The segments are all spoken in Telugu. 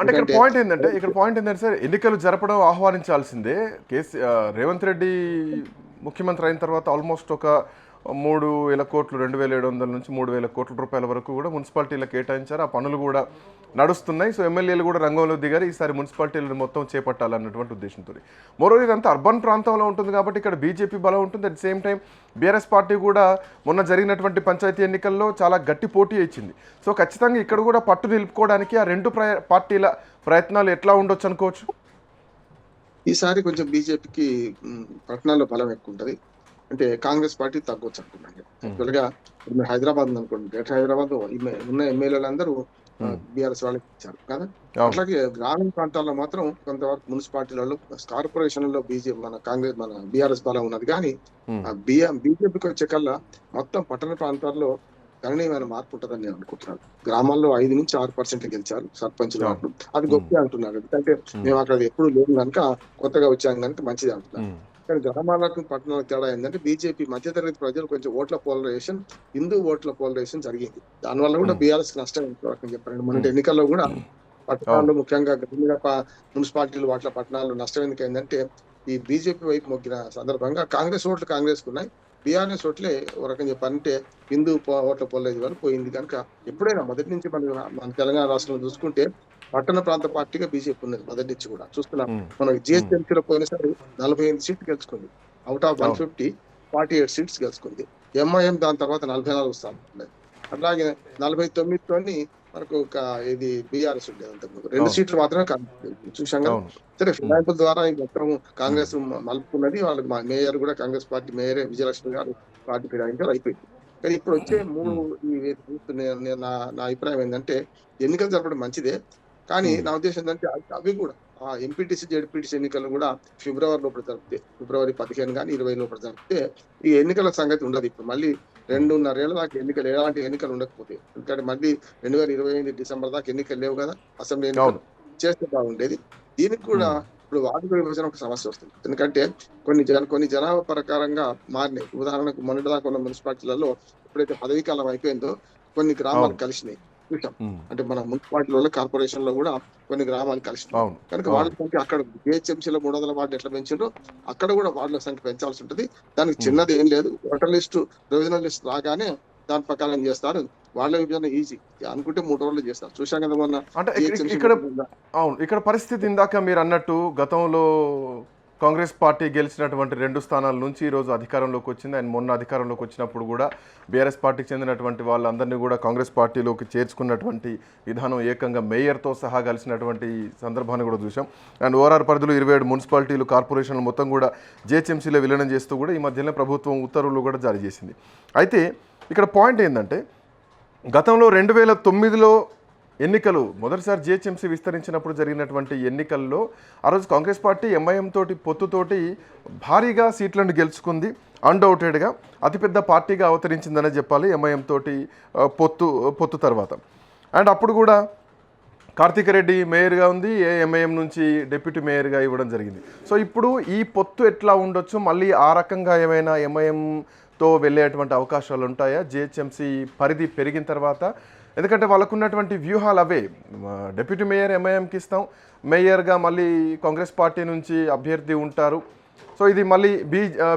అంటే ఎందుకంటే ఇక్కడ పాయింట్ ఏంటంటే సార్, ఎన్నికలు జరపడం ఆహ్వానించాల్సిందే. రేవంత్ రెడ్డి ముఖ్యమంత్రి అయిన తర్వాత ఆల్మోస్ట్ ఒక 3,000 కోట్లు, 2,700 నుంచి 3,000 కోట్ల రూపాయల వరకు కూడా మున్సిపాలిటీలకు కేటాయించారు. ఆ పనులు కూడా నడుస్తున్నాయి. సో ఎమ్మెల్యేలు కూడా రంగంలో దిగారు. ఈసారి మున్సిపాలిటీలను మొత్తం చేపట్టాలన్నటువంటి ఉద్దేశంతో. మరోవైపు ఇదంతా అర్బన్ ప్రాంతంలో ఉంటుంది కాబట్టి ఇక్కడ బీజేపీ బలం ఉంటుంది. At same time BRS party కూడా మొన్న జరిగినటువంటి పంచాయతీ ఎన్నికల్లో చాలా గట్టి పోటీ ఇచ్చింది. సో ఖచ్చితంగా ఇక్కడ కూడా పట్టు నిలుపుకోవడానికి ఆ రెండు పార్టీల ప్రయత్నాలు ఎట్లా ఉండొచ్చు అనుకోవచ్చు? ఈసారి కొంచెం బీజేపీకి పట్టణాల్లో బలం ఎక్కువ ఉంటది. అంటే కాంగ్రెస్ పార్టీ తగ్గొచ్చు అనుకున్నాను. యాక్చువల్ గా ఇప్పుడు మీరు హైదరాబాద్ అనుకోండి, గ్రేటర్ హైదరాబాద్ ఉన్న ఎమ్మెల్యేలందరూ బీఆర్ఎస్ వాళ్ళకి ఇచ్చారు కదా. అట్లాగే గ్రామీణ ప్రాంతాల్లో మాత్రం కొంతవరకు మున్సిపాలిటీలలో, కార్పొరేషన్లలో మన కాంగ్రెస్ మన బీఆర్ఎస్ బలం ఉన్నది. కానీ బీజేపీకి వచ్చే కల్లా మొత్తం పట్టణ ప్రాంతాల్లో గణనీయమైన మార్పు ఉంటుందని నేను అనుకుంటున్నాను. గ్రామాల్లో 5 నుంచి 6% గెలిచారు సర్పంచులు వాళ్ళు. అది గొప్ప అంటున్నారు. ఎందుకంటే మేము అక్కడ ఎప్పుడు లేము కనుక, కొత్తగా వచ్చాం కనుక మంచిది అంటున్నారు. కానీ గ్రామాలకు పట్టణాలకు తేడా ఏంటంటే బీజేపీ మధ్యతరగతి ప్రజలు కొంచెం ఓట్ల పోలరైజేషన్, హిందూ ఓట్ల పోలరైజేషన్ జరిగింది. దానివల్ల కూడా బీఆర్ఎస్ నష్టం చెప్పారండి. మన ఎన్నికల్లో కూడా పట్టణాల్లో ముఖ్యంగా గ్రామీణ మున్సిపాలిటీలు వాటిల పట్టణాల్లో నష్టం ఎందుకు ఏంటంటే ఈ బీజేపీ వైపు మొగ్గిన సందర్భంగా కాంగ్రెస్ ఓట్లు కాంగ్రెస్ ఉన్నాయి, బీఆర్ఎస్ ఓట్లే ఒక రకం చెప్పాలంటే హిందూ ఓట్ల పోలేదు వరకు పోయింది. కనుక ఎప్పుడైనా మొదటి నుంచి మన తెలంగాణ రాష్ట్రంలో చూసుకుంటే పట్టణ ప్రాంత పార్టీగా బీజేపీ ఉన్నది మొదటి నుంచి కూడా చూస్తున్నాం. మనం జిహెచ్ఎంసీలో పోయినసారి 48 సీట్లు గెలుచుకుంది. అవుట్ ఆఫ్ 150 48 సీట్స్ గెలుచుకుంది. ఎంఐఎం దాని తర్వాత 44 స్థానాలు. అట్లాగే 49తోని మనకు ఇది బీఆర్ఎస్ ఉండేది. అంతకు 2 సీట్లు మాత్రమే చూసాం కదా. సరే, ఫిరాయింపుల ద్వారా మొత్తం కాంగ్రెస్ మలుపుకున్నది. వాళ్ళకి మేయర్ కూడా కాంగ్రెస్ పార్టీ మేయరే విజయలక్ష్మి గారు పార్టీ ఫిరాయింపులు అయిపోయింది. కానీ ఇప్పుడు వచ్చే నా అభిప్రాయం ఏంటంటే ఎన్నికలు జరపడం మంచిదే. కానీ నా ఉద్దేశం ఏంటంటే అవి కూడా ఆ ఎంపీటీసీ జెడ్పీటీసీ ఎన్నికలు కూడా ఫిబ్రవరి లోపల జరిపితే, ఫిబ్రవరి 15 కానీ 20 లోపల జరిపితే ఈ ఎన్నికల సంగతి ఉండదు. ఇప్పుడు మళ్ళీ 2.5 ఏళ్ల దాకా ఎలాంటి ఎన్నికలు ఉండకపోతే, ఎందుకంటే మళ్ళీ 2025 డిసెంబర్ దాకా ఎన్నికలు లేవు కదా, అసెంబ్లీ ఎన్నికలు చేస్తే బాగుండేది. దీనికి కూడా ఇప్పుడు వార్డు విభజన ఒక సమస్య వస్తుంది. ఎందుకంటే కొన్ని జనాభా ప్రకారంగా మారినాయి. ఉదాహరణకు మొన్నటి దాకా ఉన్న మున్సిపాలిటీలలో ఎప్పుడైతే పదవీ కాలం అయిపోయిందో కొన్ని గ్రామాలు కలిసినాయి చూసాం. అంటే మన మున్సిపాలిటీలో, కార్పొరేషన్ లో కూడా కొన్ని గ్రామాలు కలిసినాయి. కనుక వాళ్ళ సంఖ్య అక్కడ జిహెచ్ఎంసీలో 300 వార్డులు ఎట్లా పెంచారో అక్కడ కూడా వార్డుల సంఖ్య పెంచాల్సి ఉంటుంది. దానికి చిన్నది ఏం లేదు. ఓటర్ లిస్టు, ప్రొవిజనల్ లిస్ట్ రాగానే దాని ప్రకారం చేస్తారు. వాళ్ళ విభజన ఈజీ అనుకుంటే 3 రోజులు చేస్తారు. చూసాం కదా మొన్న. అంటే ఇక్కడ పరిస్థితి ఇందాక మీరు అన్నట్టు గతంలో కాంగ్రెస్ పార్టీ గెలిచినటువంటి 2 స్థానాల నుంచి ఈరోజు అధికారంలోకి వచ్చింది. ఆయన మొన్న అధికారంలోకి వచ్చినప్పుడు కూడా బీఆర్ఎస్ పార్టీకి చెందినటువంటి వాళ్ళందరినీ కూడా కాంగ్రెస్ పార్టీలోకి చేర్చుకున్నటువంటి విధానం, ఏకంగా మేయర్తో సహా కలిసినటువంటి సందర్భాన్ని కూడా చూసాం. అండ్ ఓఆర్ఆర్ పరిధిలో 27 మున్సిపాలిటీలు, కార్పొరేషన్లు మొత్తం కూడా జిహెచ్ఎంసీలో విలీనం చేస్తూ కూడా ఈ మధ్యలో ప్రభుత్వం ఉత్తర్వులు కూడా జారీ చేసింది. అయితే ఇక్కడ పాయింట్ ఏంటంటే గతంలో 2009లో ఎన్నికలు మొదటిసారి జిహెచ్ఎంసీ విస్తరించినప్పుడు జరిగినటువంటి ఎన్నికల్లో ఆ రోజు కాంగ్రెస్ పార్టీ ఎంఐఎం తోటి పొత్తుతోటి భారీగా సీట్లను గెలుచుకుంది. అన్డౌటెడ్గా అతిపెద్ద పార్టీగా అవతరించిందనే చెప్పాలి ఎంఐఎం తోటి పొత్తు తర్వాత. అండ్ అప్పుడు కూడా కార్తిక్ రెడ్డి మేయర్గా ఉంది, ఎంఐఎం నుంచి డిప్యూటీ మేయర్గా ఇవ్వడం జరిగింది. సో ఇప్పుడు ఈ పొత్తు ఎట్లా ఉండొచ్చు? మళ్ళీ ఆ రకంగా ఏమైనా ఎంఐఎంతో వెళ్ళేటువంటి అవకాశాలు ఉంటాయా జిహెచ్ఎంసీ పరిధి పెరిగిన తర్వాత? ఎందుకంటే వాళ్ళకున్నటువంటి వ్యూహాలు అవే. డిప్యూటీ మేయర్ ఎంఐఎంకి ఇస్తాం, మేయర్గా మళ్ళీ కాంగ్రెస్ పార్టీ నుంచి అభ్యర్థి ఉంటారు. సో ఇది మళ్ళీ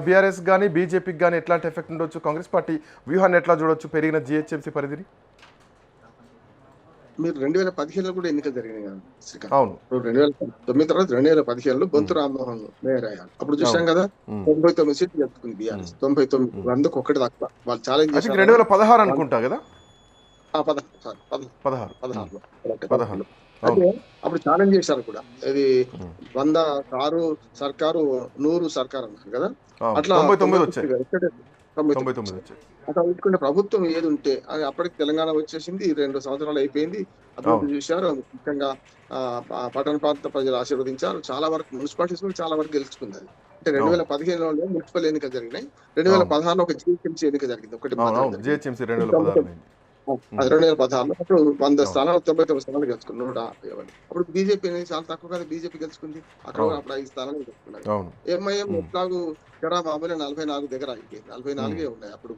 బీఆర్ఎస్ కానీ బీజేపీకి కానీ ఎట్లాంటి ఎఫెక్ట్ ఉండొచ్చు? కాంగ్రెస్ పార్టీ వ్యూహాన్ని ఎట్లా చూడొచ్చు పెరిగిన జిహెచ్ఎంసీ పరిధిని? మీరు 2015లో కూడా ఎన్నికలు జరిగినాయి కదా శ్రీకాంత్. అవును. 2009 తర్వాత 2015లో బొంతు రామ్మోహన్ మేయర్ అయ్యారు. అప్పుడు చూసాం కదా 99 సీట్లు గెలుచుకుంది బీఆర్ఎస్. 99 100కు ఒకటి తక్కువ. వాళ్ళు ఛాలెంజ్ చేశారు. 2016 అనుకుంటా కదా, 16. అయితే అప్పుడు ఛాలెంజ్ చేశారు కూడా, ఇది 100 కారు సర్కారు 100 సర్కారు అన్నారు కదా. అట్లా 99 అట్లా చూసుకుంటే ప్రభుత్వం ఏది ఉంటే అది అప్పటికి తెలంగాణ వచ్చేసింది. 2 సంవత్సరాలు అయిపోయింది. అభివృద్ధి చూశారు. ముఖ్యంగా పట్టణ ప్రాంత ప్రజలు ఆశీర్వదించారు. చాలా వరకు మున్సిపాలిటీస్ కూడా చాలా వరకు గెలుచుకుంది. అంటే 2015లో మున్సిపల్ ఎన్నికలు జరిగినాయి. 2016లో ఒక జిహెచ్ఎంసీ ఎన్నిక జరిగింది. ఒకటి 2016లో అప్పుడు 100 స్థానాలు 99 స్థానాలు గెలుచుకుంది. 150. అప్పుడు బీజేపీ చాలా తక్కువ కదా బీజేపీ గెలుచుకుంది. అక్కడ అప్పుడు 5 స్థానాలు గెలుచుకున్నారు. ఎంఐఎం ఎట్లాగూ మామూలు 44 దగ్గర అయిపోయింది. 44 ఉన్నాయి అప్పుడు.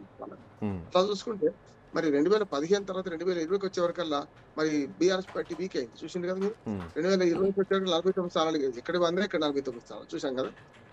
అట్లా చూసుకుంటే మరి 2015 తర్వాత 2020కి వచ్చే వరకల్లా మరి బీఆర్ఎస్ పార్టీ వీక్ అయింది. చూసిండ్రు కదా మీరు. ఉమ్. 2020కి వచ్చేవరకు 49 స్థానాలు గెలిచింది. ఇక్కడ 100, ఇక్కడ 49 స్థానాలు చూసాం కదా.